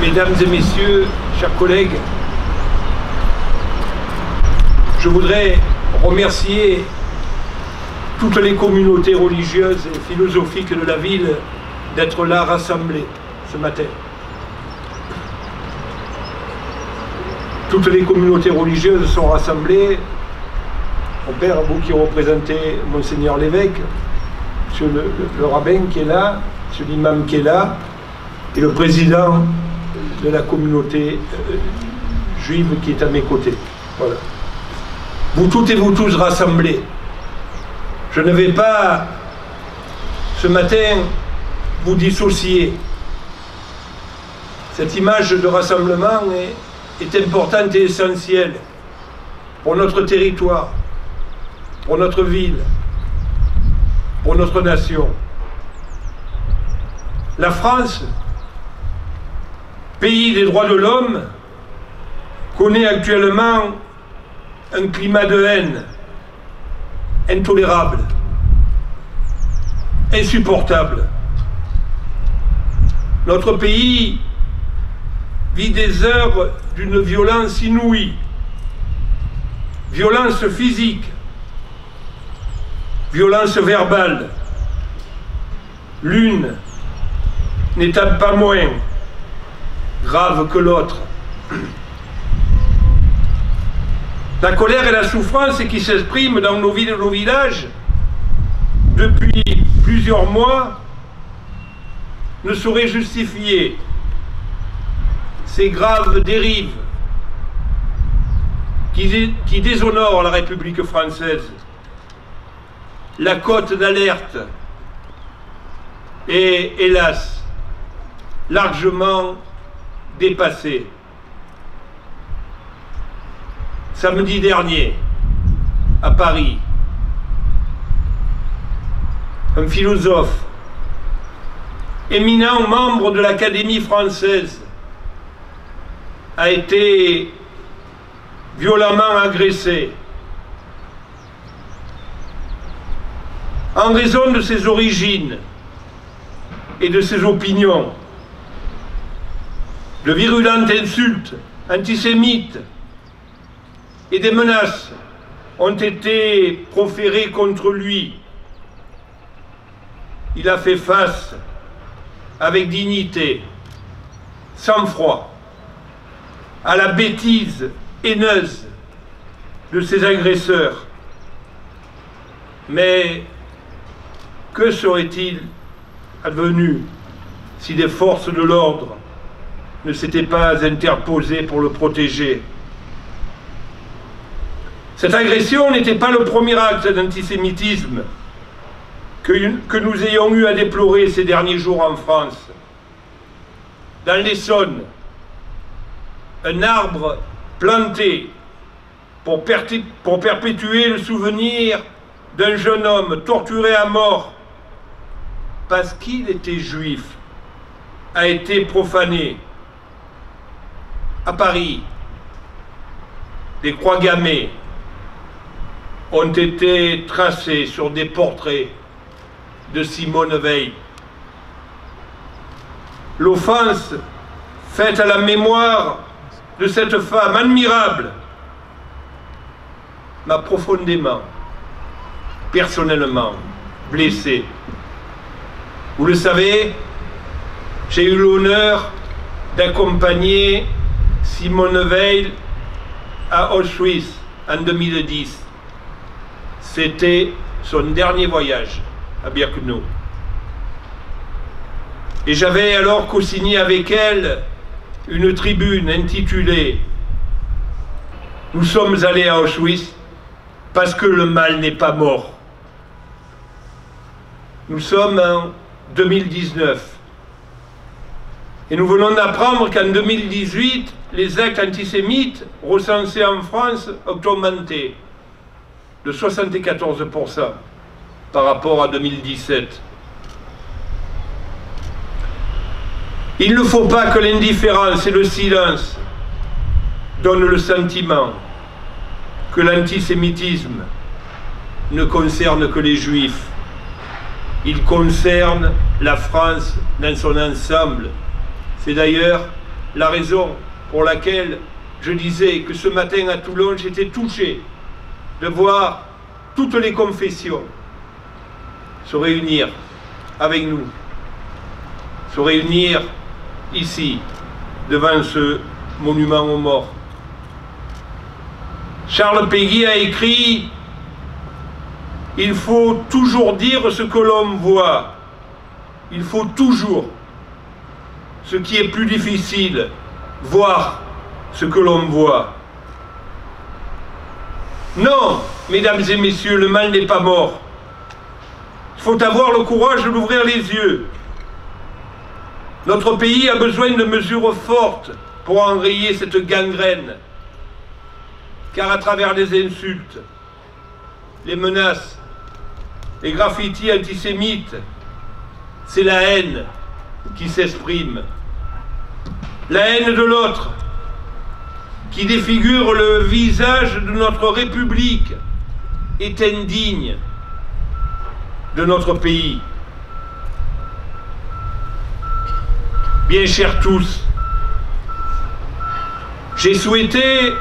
Mesdames et messieurs, chers collègues, je voudrais remercier toutes les communautés religieuses et philosophiques de la ville d'être là rassemblées ce matin. Toutes les communautés religieuses sont rassemblées. Mon père, vous qui représentez Monseigneur l'évêque, monsieur le rabbin qui est là, monsieur l'imam qui est là, et le président de la communauté juive qui est à mes côtés. Voilà. Vous toutes et vous tous rassemblés. Je ne vais pas, ce matin, vous dissocier. Cette image de rassemblement est importante et essentielle pour notre territoire, pour notre ville, pour notre nation. La France, pays des droits de l'homme, connaît actuellement un climat de haine intolérable, insupportable. Notre pays vit des heures d'une violence inouïe, violence physique, violence verbale, l'une n'étant pas moins grave que l'autre. La colère et la souffrance qui s'expriment dans nos villes et nos villages depuis plusieurs mois ne sauraient justifier ces graves dérives qui déshonorent la République française. La cote d'alerte est, hélas, largement dépassée. Samedi dernier, à Paris, un philosophe, éminent membre de l'Académie française, a été violemment agressé en raison de ses origines et de ses opinions. De virulentes insultes antisémites et des menaces ont été proférées contre lui. Il a fait face avec dignité, sang-froid, à la bêtise haineuse de ses agresseurs. Mais que serait-il advenu si les forces de l'ordre ne s'étaient pas interposées pour le protéger? Cette agression n'était pas le premier acte d'antisémitisme que nous ayons eu à déplorer ces derniers jours en France. Dans l'Essonne, un arbre planté pour perpétuer le souvenir d'un jeune homme torturé à mort parce qu'il était juif a été profané. À Paris, des croix gammées ont été tracées sur des portraits de Simone Veil. L'offense faite à la mémoire de cette femme admirable m'a profondément, personnellement, blessé. Vous le savez, j'ai eu l'honneur d'accompagner Simone Veil à Auschwitz en 2010. C'était son dernier voyage à Birkenau. Et j'avais alors co-signé avec elle une tribune intitulée « Nous sommes allés à Auschwitz parce que le mal n'est pas mort ». Nous sommes en 2019 et nous venons d'apprendre qu'en 2018, les actes antisémites recensés en France ont augmenté de 74% par rapport à 2017. Il ne faut pas que l'indifférence et le silence donnent le sentiment que l'antisémitisme ne concerne que les Juifs. Il concerne la France dans son ensemble. C'est d'ailleurs la raison pour laquelle je disais que ce matin à Toulon, j'étais touché de voir toutes les confessions se réunir avec nous, se réunir ici, devant ce monument aux morts. Charles Péguy a écrit « Il faut toujours dire ce que l'on voit. Il faut toujours, ce qui est plus difficile, voir ce que l'on voit. » Non, mesdames et messieurs, le mal n'est pas mort. Il faut avoir le courage d'ouvrir les yeux. Notre pays a besoin de mesures fortes pour enrayer cette gangrène. Car à travers les insultes, les menaces, les graffitis antisémites, c'est la haine qui s'exprime. La haine de l'autre, qui défigure le visage de notre République, est indigne de notre pays. Bien chers tous, j'ai souhaité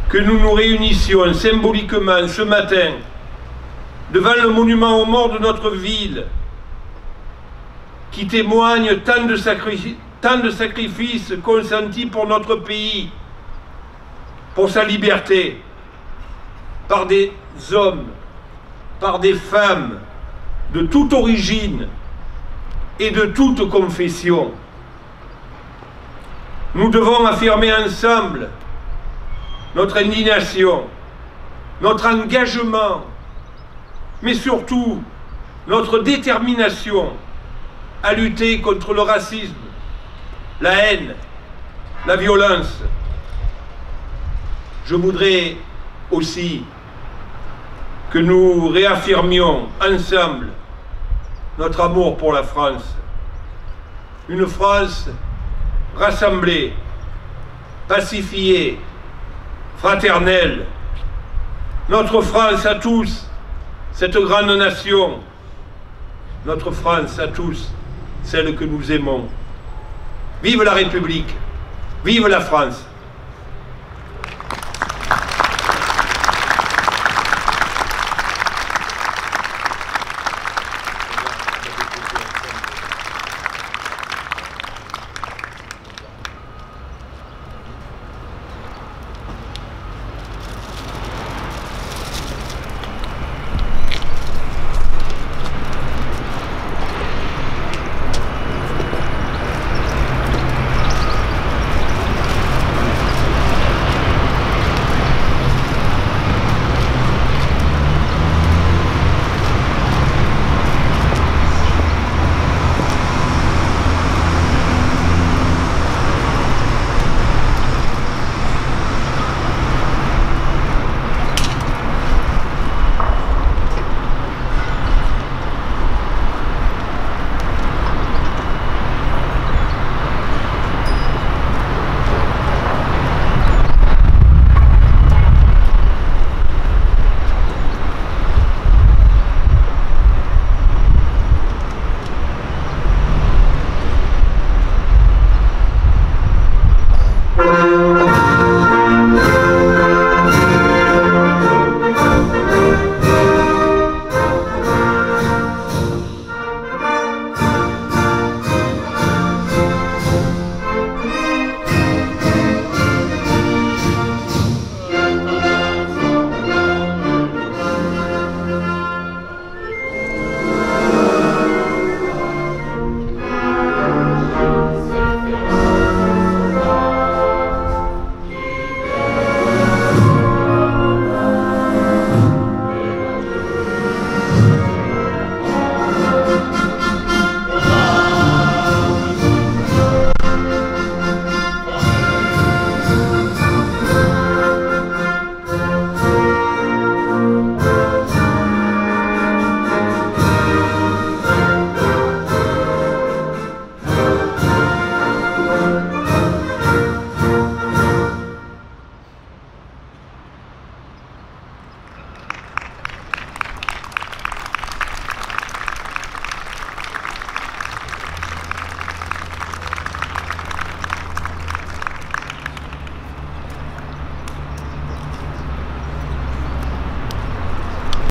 que nous nous réunissions symboliquement ce matin devant le monument aux morts de notre ville, qui témoigne tant de sacrifices consentis pour notre pays, pour sa liberté, par des hommes, par des femmes de toute origine et de toute confession. Nous devons affirmer ensemble notre indignation, notre engagement, mais surtout notre détermination à lutter contre le racisme, la haine, la violence. Je voudrais aussi que nous réaffirmions ensemble notre amour pour la France. Une France rassemblée, pacifiée, fraternelle. Notre France à tous, cette grande nation. Notre France à tous, celle que nous aimons. Vive la République, vive la France.